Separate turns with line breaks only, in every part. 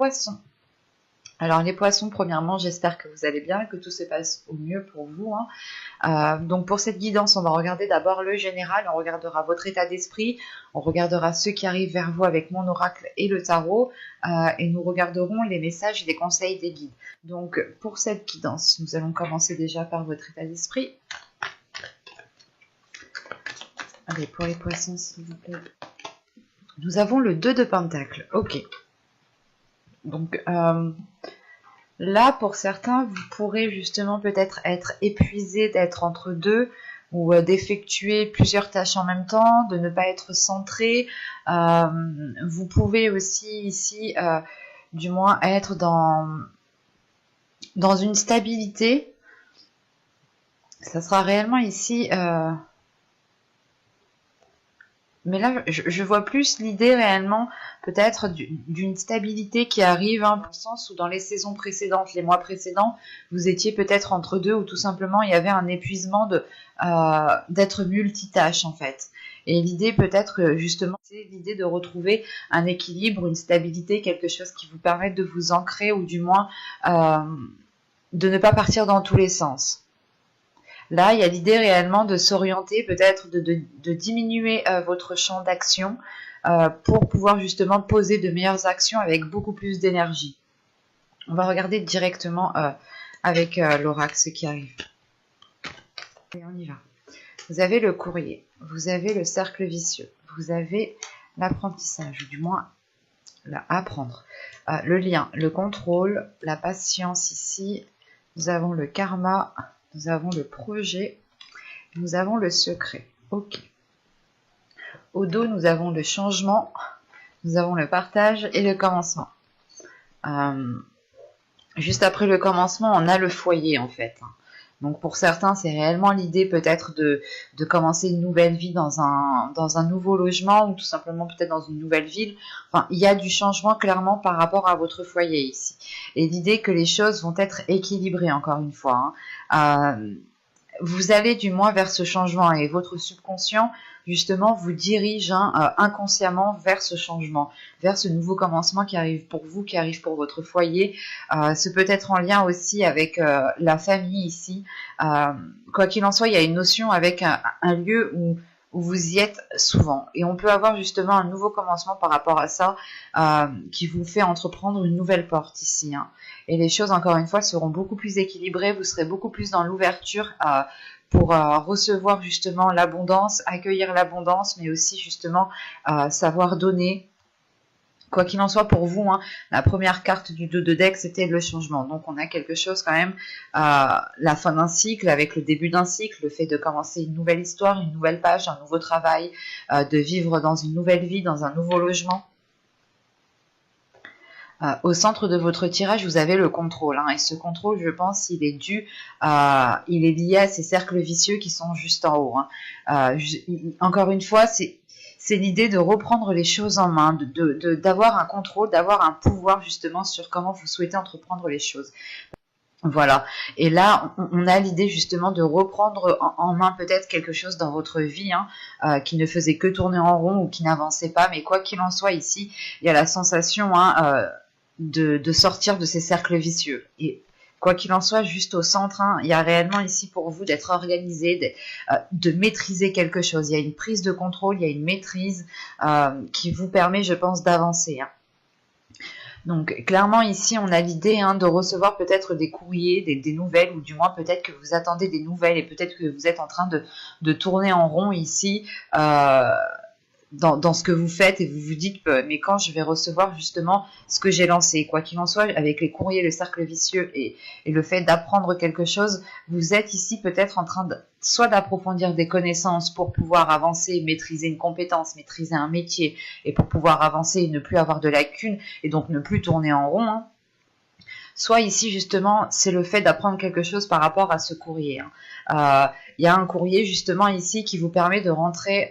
Poissons. Alors les poissons, premièrement, j'espère que vous allez bien et que tout se passe au mieux pour vous, hein. Donc pour cette guidance, on va regarder d'abord le général, on regardera votre état d'esprit, on regardera ceux qui arrivent vers vous avec mon oracle et le tarot, et nous regarderons les messages et les conseils des guides. Donc pour cette guidance, nous allons commencer déjà par votre état d'esprit. Allez, pour les poissons, s'il vous plaît. Nous avons le 2 de Pentacle, ok. Donc là, pour certains, vous pourrez justement peut-être être épuisé d'être entre deux ou d'effectuer plusieurs tâches en même temps, de ne pas être centré. Vous pouvez aussi ici, du moins, être dans une stabilité. Ça sera réellement ici... Mais là, je vois plus l'idée réellement peut-être d'une stabilité qui arrive, hein, dans le sens où dans les saisons précédentes, les mois précédents, vous étiez peut-être entre deux ou tout simplement il y avait un épuisement d'être multitâche en fait. Et l'idée peut-être justement, c'est l'idée de retrouver un équilibre, une stabilité, quelque chose qui vous permette de vous ancrer ou du moins de ne pas partir dans tous les sens. Là, il y a l'idée réellement de s'orienter, peut-être de diminuer votre champ d'action pour pouvoir justement poser de meilleures actions avec beaucoup plus d'énergie. On va regarder directement avec l'oracle ce qui arrive. Et on y va. Vous avez le courrier, vous avez le cercle vicieux, vous avez l'apprentissage, ou du moins apprendre, le lien, le contrôle, la patience ici, nous avons le karma. Nous avons le projet, nous avons le secret. Ok. Au dos, nous avons le changement, nous avons le partage et le commencement. Juste après le commencement, on a le foyer en fait. Donc pour certains, c'est réellement l'idée peut-être de commencer une nouvelle vie dans un nouveau logement ou tout simplement peut-être dans une nouvelle ville. Enfin, il y a du changement clairement par rapport à votre foyer ici. Et l'idée que les choses vont être équilibrées encore une fois, hein. Vous allez du moins vers ce changement et votre subconscient justement vous dirige inconsciemment vers ce changement, vers ce nouveau commencement qui arrive pour vous, qui arrive pour votre foyer. Ce peut être en lien aussi avec la famille ici. Quoi qu'il en soit, il y a une notion avec un lieu où vous y êtes souvent. Et on peut avoir justement un nouveau commencement par rapport à ça qui vous fait entreprendre une nouvelle porte ici, hein. Et les choses, encore une fois, seront beaucoup plus équilibrées. Vous serez beaucoup plus dans l'ouverture pour recevoir justement l'abondance, accueillir l'abondance, mais aussi justement savoir donner. Quoi qu'il en soit pour vous, hein, la première carte du 2 de deck, c'était le changement. Donc on a quelque chose quand même, la fin d'un cycle, avec le début d'un cycle, le fait de commencer une nouvelle histoire, une nouvelle page, un nouveau travail, de vivre dans une nouvelle vie, dans un nouveau logement. Au centre de votre tirage, vous avez le contrôle, hein, et ce contrôle, je pense, il est lié à ces cercles vicieux qui sont juste en haut, hein. Encore une fois, c'est l'idée de reprendre les choses en main, d'avoir un contrôle, d'avoir un pouvoir justement sur comment vous souhaitez entreprendre les choses. Voilà. Et là, on a l'idée justement de reprendre en main peut-être quelque chose dans votre vie, hein, qui ne faisait que tourner en rond ou qui n'avançait pas. Mais quoi qu'il en soit, ici, il y a la sensation de sortir de ces cercles vicieux. Et quoi qu'il en soit, juste au centre, hein, il y a réellement ici pour vous d'être organisé, de maîtriser quelque chose. Il y a une prise de contrôle, il y a une maîtrise qui vous permet, je pense, d'avancer, hein. Donc clairement ici on a l'idée, hein, de recevoir peut-être des courriers, des nouvelles, ou du moins peut-être que vous attendez des nouvelles et peut-être que vous êtes en train de tourner en rond ici dans ce que vous faites et vous vous dites mais quand je vais recevoir justement ce que j'ai lancé. Quoi qu'il en soit, avec les courriers, le cercle vicieux et le fait d'apprendre quelque chose, vous êtes ici peut-être en train soit d'approfondir des connaissances pour pouvoir avancer, maîtriser une compétence, maîtriser un métier, et pour pouvoir avancer et ne plus avoir de lacunes et donc ne plus tourner en rond, hein. Soit ici justement c'est le fait d'apprendre quelque chose par rapport à ce courrier, hein. Y a un courrier justement ici qui vous permet de rentrer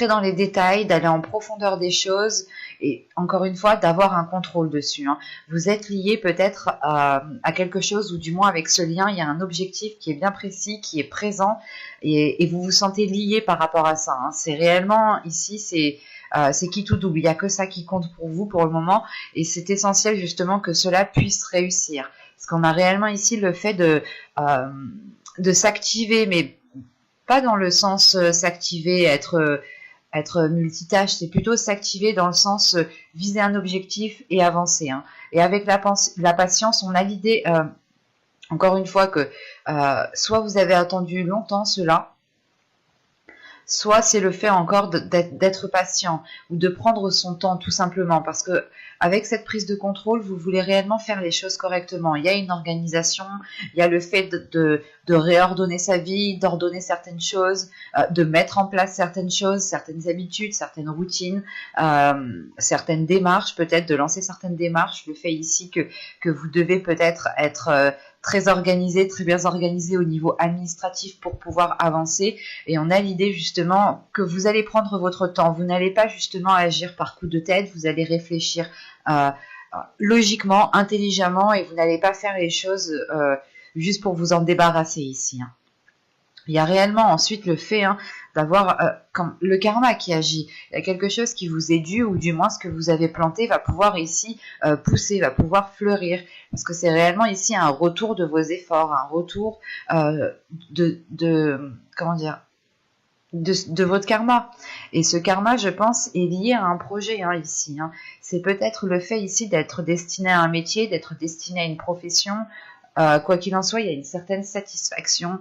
dans les détails, d'aller en profondeur des choses et encore une fois d'avoir un contrôle dessus, hein. Vous êtes lié peut-être à quelque chose, ou du moins avec ce lien il y a un objectif qui est bien précis, qui est présent, et vous vous sentez lié par rapport à ça, hein. C'est réellement ici, c'est c'est qui tout double. Il n'y a que ça qui compte pour vous pour le moment, et c'est essentiel justement que cela puisse réussir. Parce qu'on a réellement ici le fait de s'activer, mais pas dans le sens s'activer, être multitâche, c'est plutôt s'activer dans le sens viser un objectif et avancer. Hein. Et avec la patience, on a l'idée, encore une fois, que soit vous avez attendu longtemps cela, soit c'est le fait encore d'être patient ou de prendre son temps tout simplement, parce que avec cette prise de contrôle, vous voulez réellement faire les choses correctement. Il y a une organisation, il y a le fait de réordonner sa vie, d'ordonner certaines choses, de mettre en place certaines choses, certaines habitudes, certaines routines, certaines démarches, peut-être de lancer certaines démarches. Le fait ici que vous devez peut-être être très organisé, très bien organisé au niveau administratif pour pouvoir avancer. Et on a l'idée justement que vous allez prendre votre temps. Vous n'allez pas justement agir par coup de tête, vous allez réfléchir logiquement, intelligemment, et vous n'allez pas faire les choses juste pour vous en débarrasser ici. Hein. Il y a réellement ensuite le fait d'avoir le karma qui agit. Il y a quelque chose qui vous est dû, ou du moins ce que vous avez planté va pouvoir ici pousser, va pouvoir fleurir. Parce que c'est réellement ici un retour de vos efforts, un retour comment dire, de votre karma. Et ce karma, je pense, est lié à un projet ici. Hein. C'est peut-être le fait ici d'être destiné à un métier, d'être destiné à une profession. Quoi qu'il en soit, il y a une certaine satisfaction.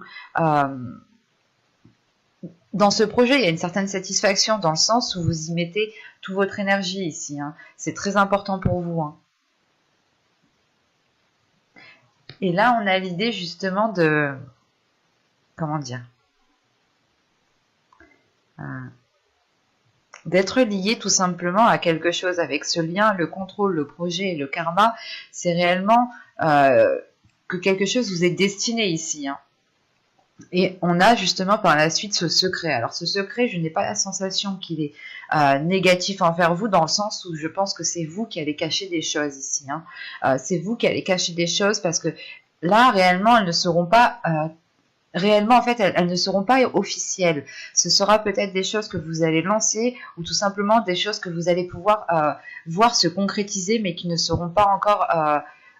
Dans ce projet, il y a une certaine satisfaction dans le sens où vous y mettez toute votre énergie ici. Hein. C'est très important pour vous. Hein. Et là, on a l'idée justement de... Comment dire, d'être lié tout simplement à quelque chose. Avec ce lien, le contrôle, le projet et le karma, c'est réellement que quelque chose vous est destiné ici. Hein. Et on a justement par la suite ce secret. Alors ce secret, je n'ai pas la sensation qu'il est négatif envers vous, dans le sens où je pense que c'est vous qui allez cacher des choses ici. Hein. C'est vous qui allez cacher des choses, parce que là, réellement, elles ne seront pas... réellement, en fait, elles ne seront pas officielles. Ce sera peut-être des choses que vous allez lancer, ou tout simplement des choses que vous allez pouvoir voir se concrétiser, mais qui ne seront pas encore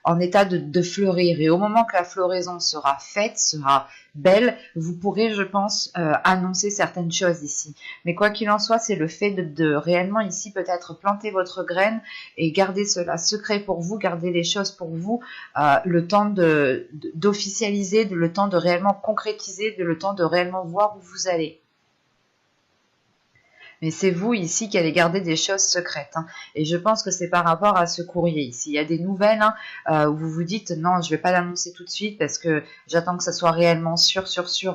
en état de fleurir. Et au moment que la floraison sera faite, sera belle, vous pourrez, je pense, annoncer certaines choses ici. Mais quoi qu'il en soit, c'est le fait de réellement ici peut-être planter votre graine et garder cela secret pour vous, garder les choses pour vous, le temps d'officialiser, le temps de réellement concrétiser, le temps de réellement voir où vous allez. Mais c'est vous ici qui allez garder des choses secrètes. Hein. Et je pense que c'est par rapport à ce courrier ici. Il y a des nouvelles où vous vous dites non, je ne vais pas l'annoncer tout de suite parce que j'attends que ça soit réellement sûr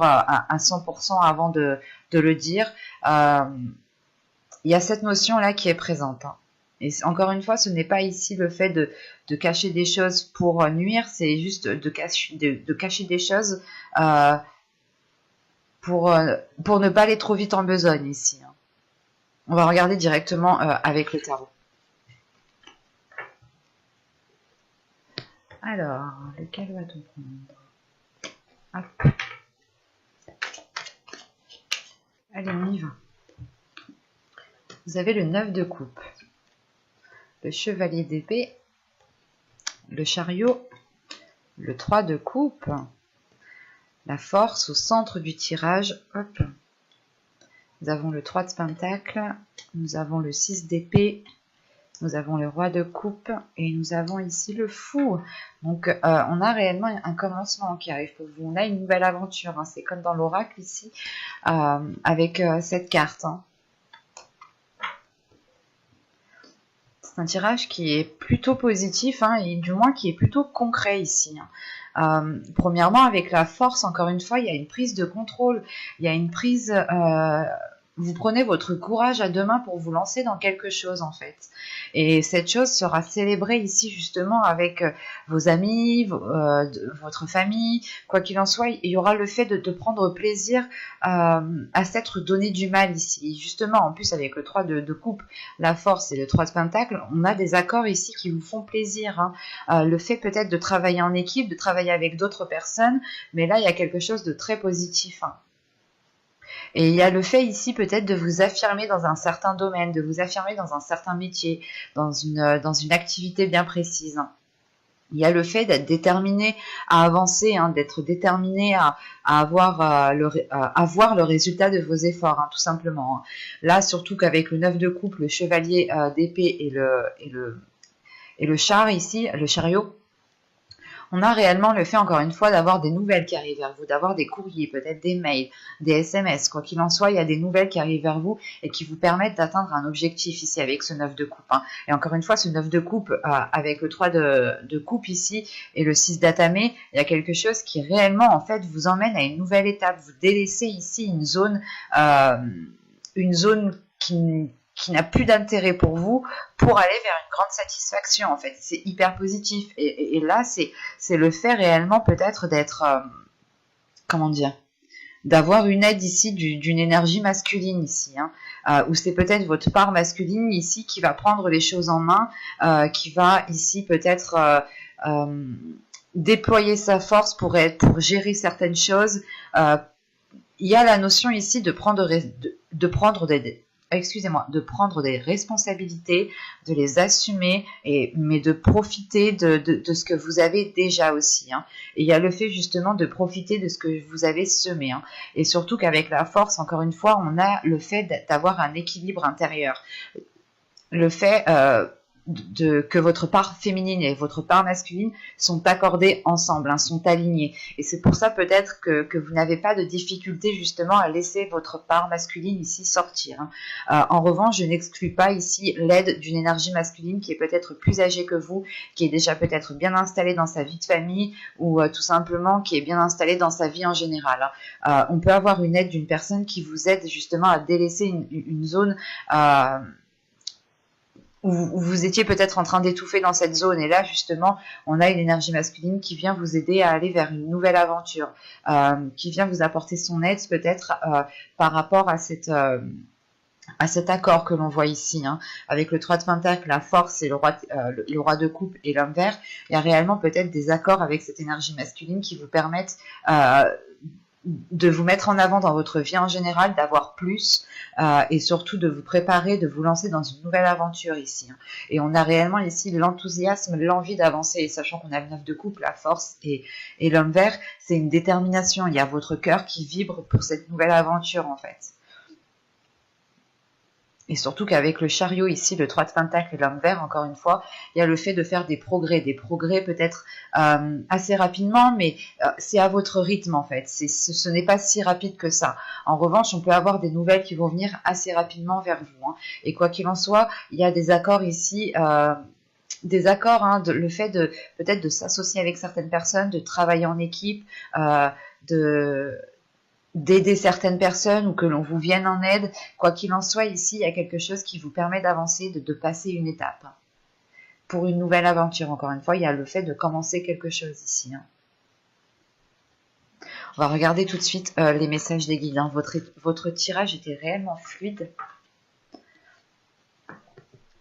à 100% avant de le dire. Il y a cette notion-là qui est présente. Hein. Et encore une fois, ce n'est pas ici le fait de cacher des choses pour nuire, c'est juste de cacher des choses pour ne pas aller trop vite en besogne ici. Hein. On va regarder directement avec le tarot. Alors, lequel va-t-on prendre? Hop. Allez, on y va. Vous avez le 9 de coupe, le chevalier d'épée, le chariot, le 3 de coupe, la force au centre du tirage. Hop. Nous avons le 3 de pentacle, nous avons le 6 d'épée, nous avons le roi de coupe et nous avons ici le fou. Donc on a réellement un commencement qui arrive pour vous. On a une nouvelle aventure, hein. C'est comme dans l'oracle ici, avec cette carte. Hein. C'est un tirage qui est plutôt positif, hein, et du moins qui est plutôt concret ici. Hein. Premièrement, avec la force, encore une fois, il y a une prise de contrôle, il y a une prise... vous prenez votre courage à deux mains pour vous lancer dans quelque chose en fait. Et cette chose sera célébrée ici justement avec vos amis, votre famille, quoi qu'il en soit, il y aura le fait de prendre plaisir à s'être donné du mal ici. Justement, en plus avec le 3 de coupe, la force et le 3 de pentacle, on a des accords ici qui vous font plaisir. Hein. Le fait peut-être de travailler en équipe, de travailler avec d'autres personnes, mais là il y a quelque chose de très positif. Hein. Et il y a le fait ici peut-être de vous affirmer dans un certain domaine, de vous affirmer dans un certain métier, dans une activité bien précise. Il y a le fait d'être déterminé à avancer, hein, d'être déterminé à avoir le résultat de vos efforts, hein, tout simplement. Hein. Là, surtout qu'avec le 9 de coupe, le chevalier d'épée et le char ici, le chariot, on a réellement le fait, encore une fois, d'avoir des nouvelles qui arrivent vers vous, d'avoir des courriers, peut-être des mails, des SMS. Quoi qu'il en soit, il y a des nouvelles qui arrivent vers vous et qui vous permettent d'atteindre un objectif ici avec ce 9 de coupe. Hein. Et encore une fois, ce 9 de coupe avec le 3 de coupe ici et le 6 d'atamé, il y a quelque chose qui réellement, en fait, vous emmène à une nouvelle étape. Vous délaissez ici une zone qui n'a plus d'intérêt pour vous, pour aller vers une grande satisfaction, en fait. C'est hyper positif. Et là, c'est le fait réellement peut-être d'être, comment dire, d'avoir une aide ici d'une énergie masculine ici, hein, où c'est peut-être votre part masculine ici qui va prendre les choses en main, qui va ici peut-être déployer sa force pour gérer certaines choses. Il y a la notion ici de prendre des responsabilités, de les assumer, mais de profiter de ce que vous avez déjà aussi. Hein. Et il y a le fait justement de profiter de ce que vous avez semé. Hein. Et surtout qu'avec la force, encore une fois, on a le fait d'avoir un équilibre intérieur. Le fait que votre part féminine et votre part masculine sont accordées ensemble, hein, sont alignées. Et c'est pour ça peut-être que vous n'avez pas de difficulté justement à laisser votre part masculine ici sortir. Hein. En revanche, je n'exclus pas ici l'aide d'une énergie masculine qui est peut-être plus âgée que vous, qui est déjà peut-être bien installée dans sa vie de famille ou tout simplement qui est bien installée dans sa vie en général. Hein. On peut avoir une aide d'une personne qui vous aide justement à délaisser une zone où vous étiez peut-être en train d'étouffer dans cette zone. Et là, justement, on a une énergie masculine qui vient vous aider à aller vers une nouvelle aventure, qui vient vous apporter son aide peut-être par rapport à cet accord que l'on voit ici, hein, avec le 3 de Pentacle, la force et le roi de coupe et l'homme vert. Il y a réellement peut-être des accords avec cette énergie masculine qui vous permettent de vous mettre en avant dans votre vie en général, d'avoir plus et surtout de vous préparer, de vous lancer dans une nouvelle aventure ici. Hein. Et on a réellement ici l'enthousiasme, l'envie d'avancer, et sachant qu'on a le 9 de coupe, la force et l'homme vert, c'est une détermination. Il y a votre cœur qui vibre pour cette nouvelle aventure en fait. Et surtout qu'avec le chariot ici, le 3 de Pentacle et l'homme vert, encore une fois, il y a le fait de faire des progrès peut-être assez rapidement, mais c'est à votre rythme en fait. Ce n'est pas si rapide que ça. En revanche, on peut avoir des nouvelles qui vont venir assez rapidement vers vous. Hein. Et quoi qu'il en soit, il y a des accords ici. Des accords, hein, le fait de peut-être de s'associer avec certaines personnes, de travailler en équipe, d'aider certaines personnes ou que l'on vous vienne en aide. Quoi qu'il en soit, ici, il y a quelque chose qui vous permet d'avancer, de passer une étape. Pour une nouvelle aventure, encore une fois, il y a le fait de commencer quelque chose ici. Hein. On va regarder tout de suite les messages des guides. Hein. Votre tirage était réellement fluide.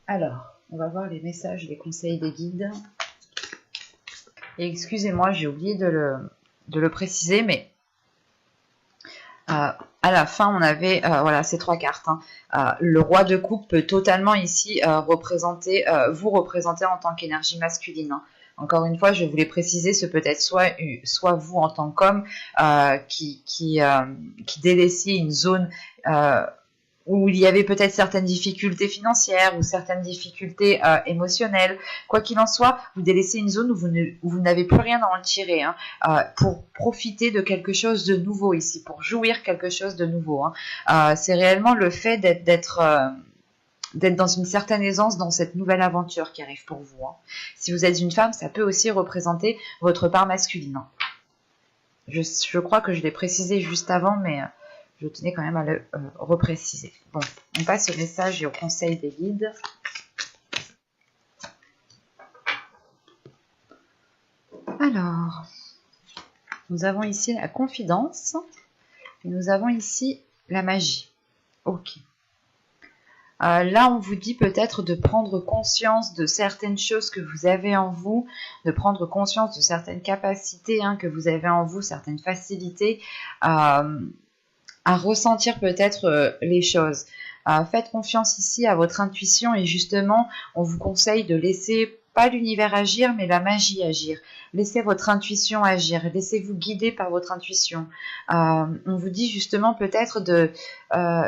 Alors, on va voir les messages, les conseils des guides. Et excusez-moi, j'ai oublié de le préciser, mais à la fin, on avait voilà ces 3 cartes. Hein. Le roi de coupe peut totalement ici vous représenter en tant qu'énergie masculine. Hein. Encore une fois, je voulais préciser, ce peut être soit vous en tant qu'homme qui délaissiez une zone où il y avait peut-être certaines difficultés financières ou certaines difficultés émotionnelles. Quoi qu'il en soit, vous délaissez une zone où vous n'avez plus rien à en tirer, hein, pour profiter de quelque chose de nouveau ici, pour jouir quelque chose de nouveau. Hein. C'est réellement le fait d'être dans une certaine aisance dans cette nouvelle aventure qui arrive pour vous. Hein. Si vous êtes une femme, ça peut aussi représenter votre part masculine. Hein. Je crois que je l'ai précisé juste avant, mais je tenais quand même à le repréciser. Bon, on passe au message et au conseil des guides. Alors, nous avons ici la confidence et nous avons ici la magie. Ok. Là, on vous dit peut-être de prendre conscience de certaines choses que vous avez en vous, de prendre conscience de certaines capacités que vous avez en vous, certaines facilités. à ressentir peut-être les choses. Faites confiance ici à votre intuition et justement, on vous conseille de laisser pas l'univers agir, mais la magie agir. Laissez votre intuition agir, laissez-vous guider par votre intuition. On vous dit justement peut-être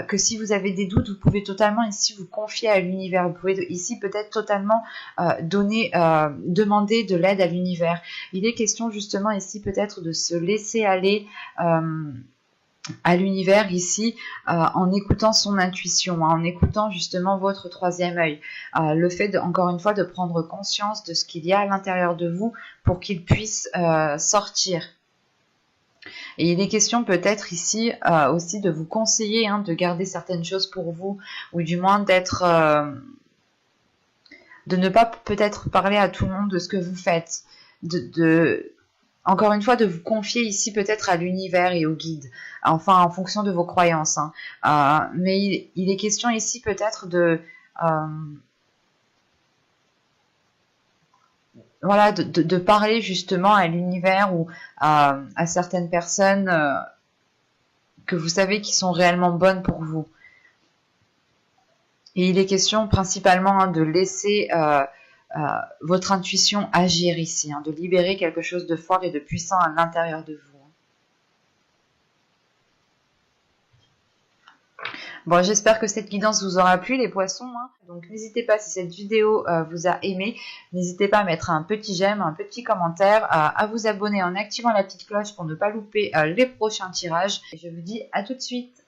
que si vous avez des doutes, vous pouvez totalement ici vous confier à l'univers. Vous pouvez ici peut-être totalement demander de l'aide à l'univers. Il est question justement ici peut-être de se laisser aller à l'univers ici en écoutant son intuition, en écoutant justement votre troisième œil. Le fait, encore une fois, de prendre conscience de ce qu'il y a à l'intérieur de vous pour qu'il puisse sortir. Et il est question peut-être ici aussi de vous conseiller de garder certaines choses pour vous, ou du moins de ne pas peut-être parler à tout le monde de ce que vous faites, encore une fois, de vous confier ici peut-être à l'univers et au guide, enfin en fonction de vos croyances. Mais il est question ici peut-être de parler justement à l'univers ou à certaines personnes que vous savez qui sont réellement bonnes pour vous. Et il est question principalement de laisser votre intuition agir ici, de libérer quelque chose de fort et de puissant à l'intérieur de vous. Bon, j'espère que cette guidance vous aura plu, les poissons. Donc, n'hésitez pas, si cette vidéo vous a aimé, n'hésitez pas à mettre un petit j'aime, un petit commentaire, à vous abonner en activant la petite cloche pour ne pas louper les prochains tirages. Et je vous dis à tout de suite.